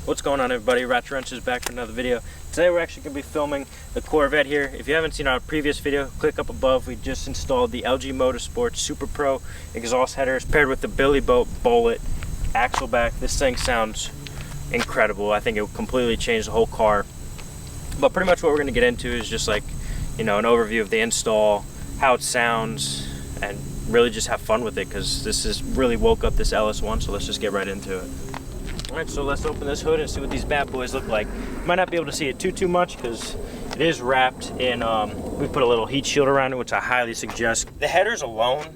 What's going on, everybody? Ratchet Wrench is back for another video. Today we're actually going to be filming the Corvette here. If you haven't seen our previous video, click up above. We just installed the LG Motorsport Super Pro exhaust headers paired with the Billy Boat Bullet axle back. This thing sounds incredible. I think it will completely change the whole car. But pretty much what we're going to get into is just like, you know, an overview of the install, how it sounds, and really just have fun with it, because this has really woke up this LS1, so let's just get right into it. Alright, so let's open this hood and see what these bad boys look like. You might not be able to see it too much because it is wrapped in, we put a little heat shield around it, which I highly suggest. The headers alone,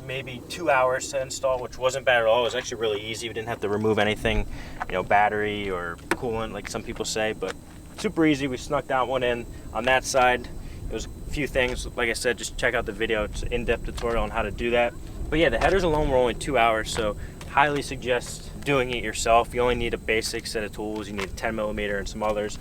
maybe 2 hours to install, which wasn't bad at all. It was actually really easy. We didn't have to remove anything, you know, battery or coolant like some people say, but super easy. We snuck that one in. On that side, it was a few things. Like I said, just check out the video. It's an in-depth tutorial on how to do that. But yeah, the headers alone were only 2 hours, so highly suggest doing it yourself. You only need a basic set of tools. You need a 10mm and some others.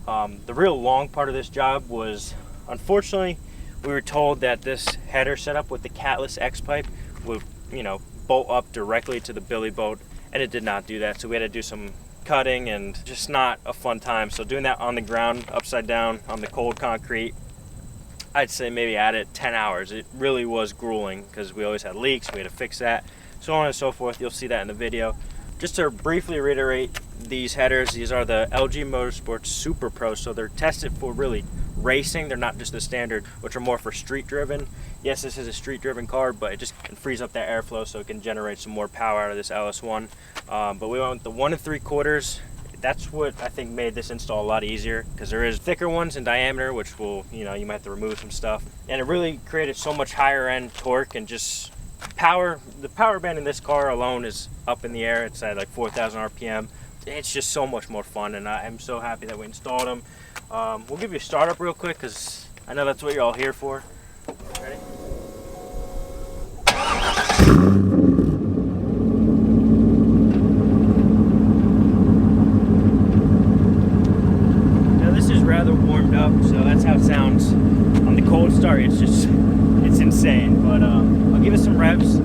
The real long part of this job was, unfortunately, we were told that this header setup with the catless X pipe would, you know, bolt up directly to the Billy Boat, and it did not do that. So we had to do some cutting, and just not a fun time. So doing that on the ground, upside down on the cold concrete, I'd say maybe added 10 hours. It really was grueling because we always had leaks. We had to fix that, so on and so forth. You'll see that in the video. Just to briefly reiterate, these headers, these are the LG Motorsport Super Pro, so they're tested for really racing. They're not just the standard, which are more for street driven. Yes, this is a street driven car, but it just frees up that airflow so it can generate some more power out of this LS1. But we went with the 1 3/4. That's what I think made this install a lot easier, because there is thicker ones in diameter, which will, you know, you might have to remove some stuff. And it really created so much higher end torque and just power. The power band in this car alone is up in the air. It's at like 4,000 RPM. It's just so much more fun, and I'm so happy that we installed them. We'll give you a startup real quick, because I know that's what you're all here for. Ready? Now this is rather warmed up, so that's how it sounds on the cold start. It's just, it's insane. But I'll give it some revs.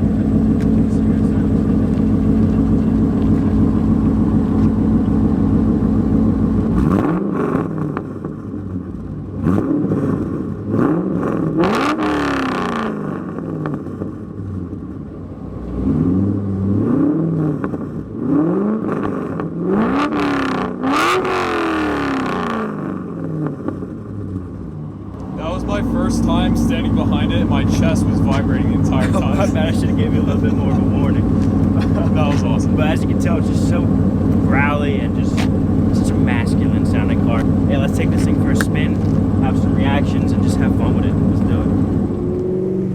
First time standing behind it, my chest was vibrating the entire time. I bet I should have given you a little bit more of a warning. That was awesome. But as you can tell, it's just so growly and just such a masculine sounding car. Hey, let's take this thing for a spin, have some reactions, and just have fun with it. Let's do it.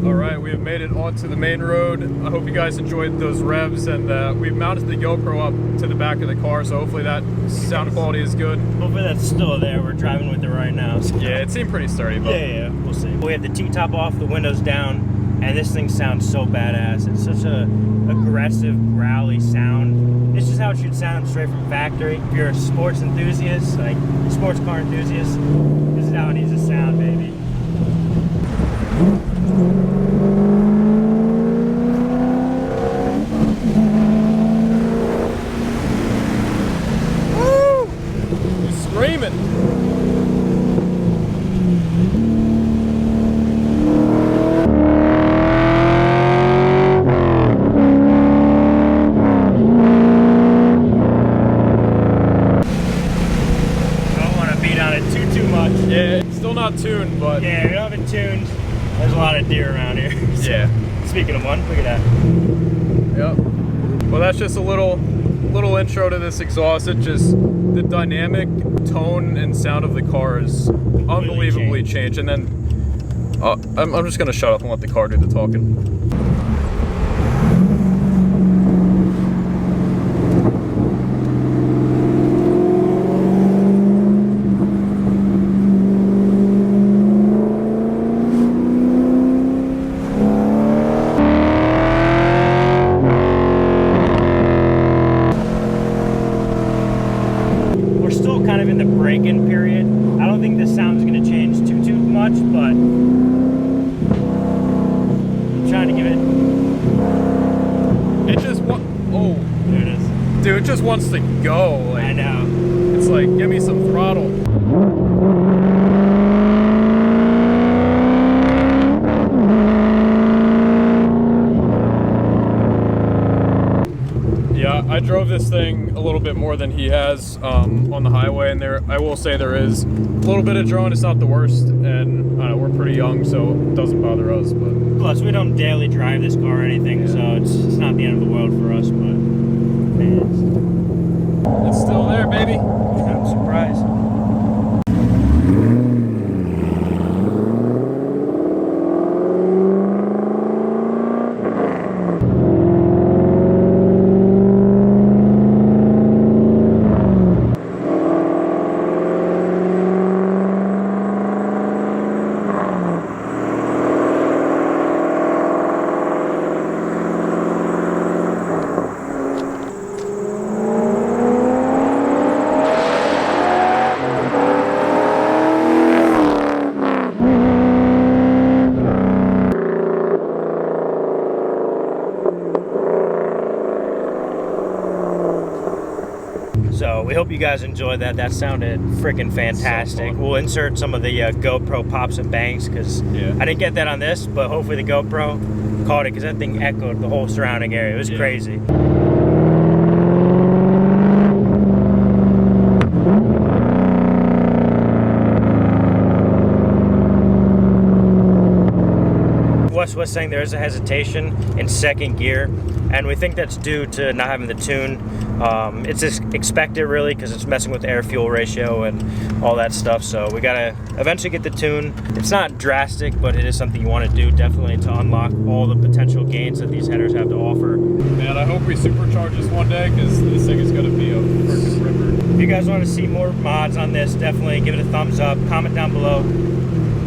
Alright, we have made it onto the main road. I hope you guys enjoyed those revs, and we've mounted the GoPro up to the back of the car, so hopefully that sound quality is good. Hopefully that's still there. We're driving with it right now. So. Yeah, it seemed pretty sturdy, but yeah, we'll see. We have the T-top off, the windows down, and this thing sounds so badass. It's such a aggressive, growly sound. It's just how it should sound straight from factory. If you're a sports enthusiast, like sports car enthusiast, this is how it needs to sound, baby. screaming. Too much. Yeah, it's still not tuned, but yeah, we don't have it tuned. There's a lot of deer around here. So, yeah. Speaking of one, look at that. Yep. Well, that's just a little intro to this exhaust. It just, the dynamic tone and sound of the car is unbelievably changed. And then I'm just gonna shut up and let the car do the talking. Kind of in the break-in period. I don't think this sound is going to change too much, but wants to go. Like, I know. It's like, give me some throttle. Yeah, I drove this thing a little bit more than he has on the highway, and I will say there is a little bit of drone. It's not the worst, and we're pretty young, so it doesn't bother us. But plus, we don't daily drive this car or anything, so it's not the end of the world for us. But man, it's still there, baby. I'm surprised. So we hope you guys enjoyed that. That sounded freaking fantastic. So we'll insert some of the GoPro pops and bangs because I didn't get that on this, but hopefully the GoPro caught it because that thing echoed the whole surrounding area. It was crazy. Wes was saying there is a hesitation in second gear, and we think that's due to not having the tune. It's just expected really because it's messing with the air-fuel ratio and all that stuff, so we gotta eventually get the tune. It's not drastic, but it is something you want to do definitely to unlock all the potential gains that these headers have to offer. Man, I hope we supercharge this one day because this thing is gonna be a freaking ripper. If you guys want to see more mods on this, definitely give it a thumbs up, comment down below.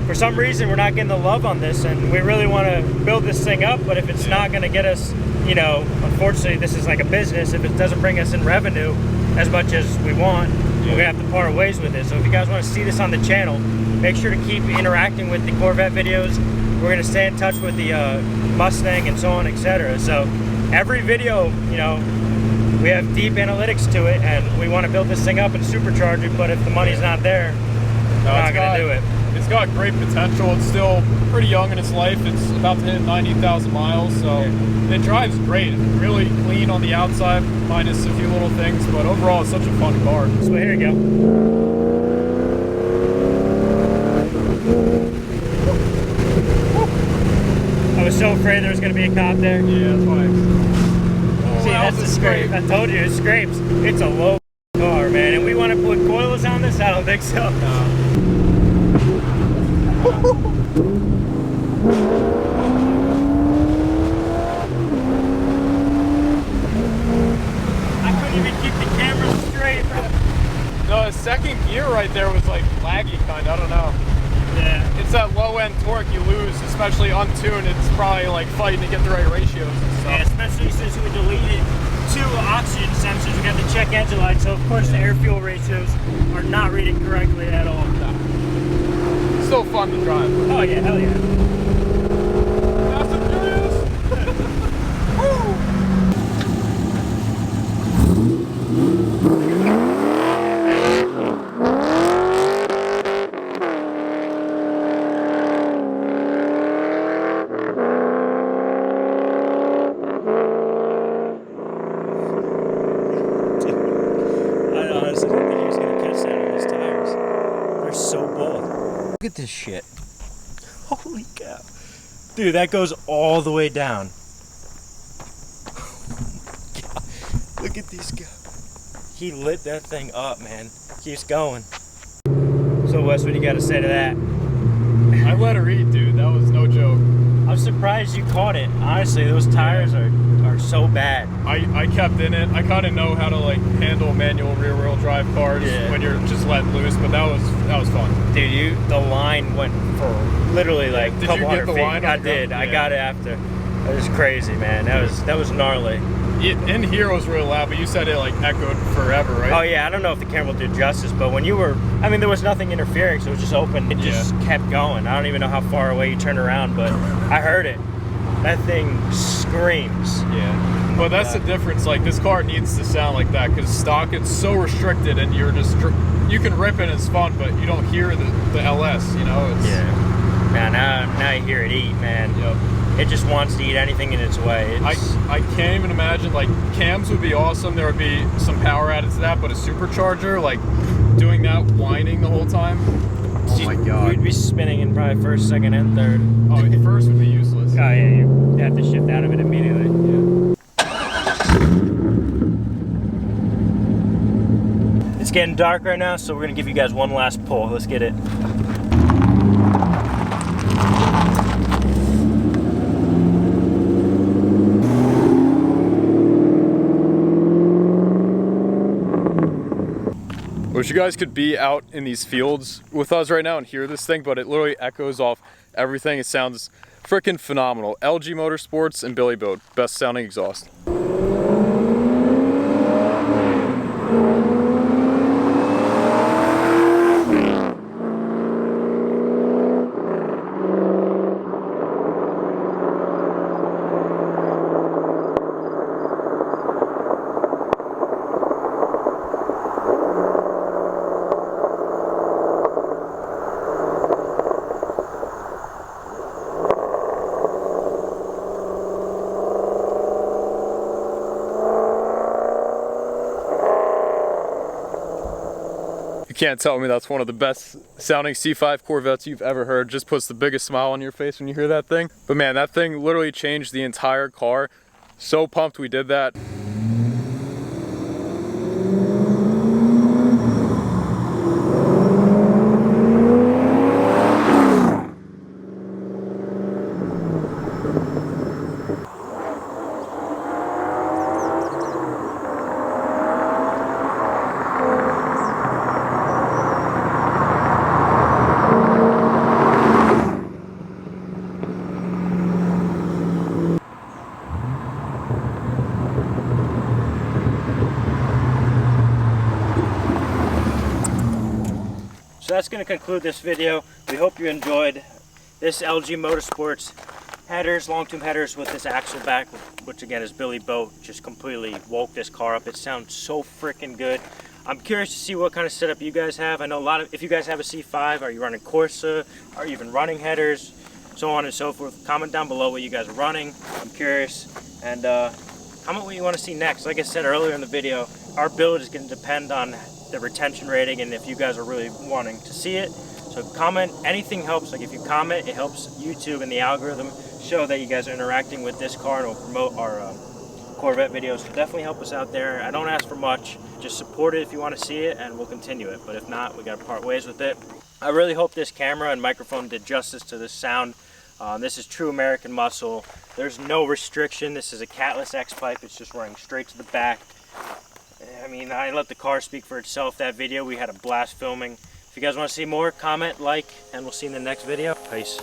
For some reason, we're not getting the love on this, and we really want to build this thing up, but if it's not going to get us, you know, unfortunately, this is like a business. If it doesn't bring us in revenue as much as we want, we're going to have to part ways with it. So if you guys want to see this on the channel, make sure to keep interacting with the Corvette videos. We're going to stay in touch with the Mustang and so on, etc. So every video, you know, we have deep analytics to it, and we want to build this thing up and supercharge it, but if the money's not there, we're not going to do it. It's got great potential. It's still pretty young in its life. It's about to hit 90,000 miles, so it drives great. It's really clean on the outside, minus a few little things, but overall it's such a fun car. So here you go. I was so afraid there was going to be a cop there. Yeah, that's why. Oh, see, that's the scrape. I told you, it scrapes. It's a low car, man. And we want to put coils on this? I don't think so. No. I couldn't even keep the camera straight. No, the second gear right there was like laggy kind of, I don't know. Yeah. It's that low end torque you lose, especially untuned. It's probably like fighting to get the right ratios and stuff. Yeah, especially since we deleted 2 oxygen sensors. We got the check engine light, so of course the air fuel ratios are not reading correctly at all. Still fun to drive. Oh yeah, hell yeah. Fast and Furious! Woo! I honestly didn't think he was going to catch that on his tires. They're so bold. Look at this shit. Holy cow. Dude, that goes all the way down. God. Look at these guys. He lit that thing up, man. Keeps going. So Wes, what do you got to say to that? I let her eat, dude. That was no joke. I'm surprised you caught it. Honestly, those tires are so bad. I kept in it. I kind of know how to like handle manual rear wheel drive cars when you're just letting loose, but that was fun. Dude, the line went for literally like a couple hundred feet. Line I did. I got it after. That was crazy, man. That was gnarly. In here was really loud, but you said it like echoed forever, right? Oh yeah, I don't know if the camera will do justice, but when you were, I mean, there was nothing interfering, so it was just open. It just kept going. I don't even know how far away you turned around, but I heard it. That thing screams. Yeah. But that's the difference. Like, this car needs to sound like that, because stock, it's so restricted, and you're just, you can rip it, it's fun, but you don't hear the LS, you know? It's, yeah. Now you hear it eat, man. Yep. It just wants to eat anything in its way. I can't even imagine, like, cams would be awesome. There would be some power added to that, but a supercharger, like, doing that, whining the whole time. Oh my God. You'd be spinning in probably first, second, and third. Oh, first would be useless. Oh yeah, you have to shift out of it immediately. Yeah. It's getting dark right now, so we're gonna give you guys one last pull. Let's get it. Wish you guys could be out in these fields with us right now and hear this thing, but it literally echoes off everything. It sounds freaking phenomenal. LG Motorsports and Billy Boat, best sounding exhaust. You can't tell me that's one of the best sounding C5 Corvettes you've ever heard. Just puts the biggest smile on your face when you hear that thing. But man, that thing literally changed the entire car. So pumped we did that. So that's going to conclude this video. We hope you enjoyed this LG Motorsports headers, long tube headers with this axle back, which again is Billy Boat. Just completely woke this car up. It sounds so freaking good. I'm curious to see what kind of setup you guys have. I know a lot of, if you guys have a C5, are you running Corsa? Are you even running headers? So on and so forth. Comment down below what you guys are running. I'm curious. And comment what you want to see next. Like I said earlier in the video, our build is going to depend on the retention rating and if you guys are really wanting to see it. So comment, anything helps. Like if you comment, it helps YouTube and the algorithm show that you guys are interacting with this car, and it'll promote our Corvette videos. So definitely help us out there. I don't ask for much, just support it if you want to see it, and we'll continue it. But if not, we got to part ways with it. I really hope this camera and microphone did justice to this sound. This is true American muscle. There's no restriction. This is a catless X pipe. It's just running straight to the back. I mean, I let the car speak for itself. That video, we had a blast filming. If you guys want to see more, comment, like, and we'll see you in the next video. Peace.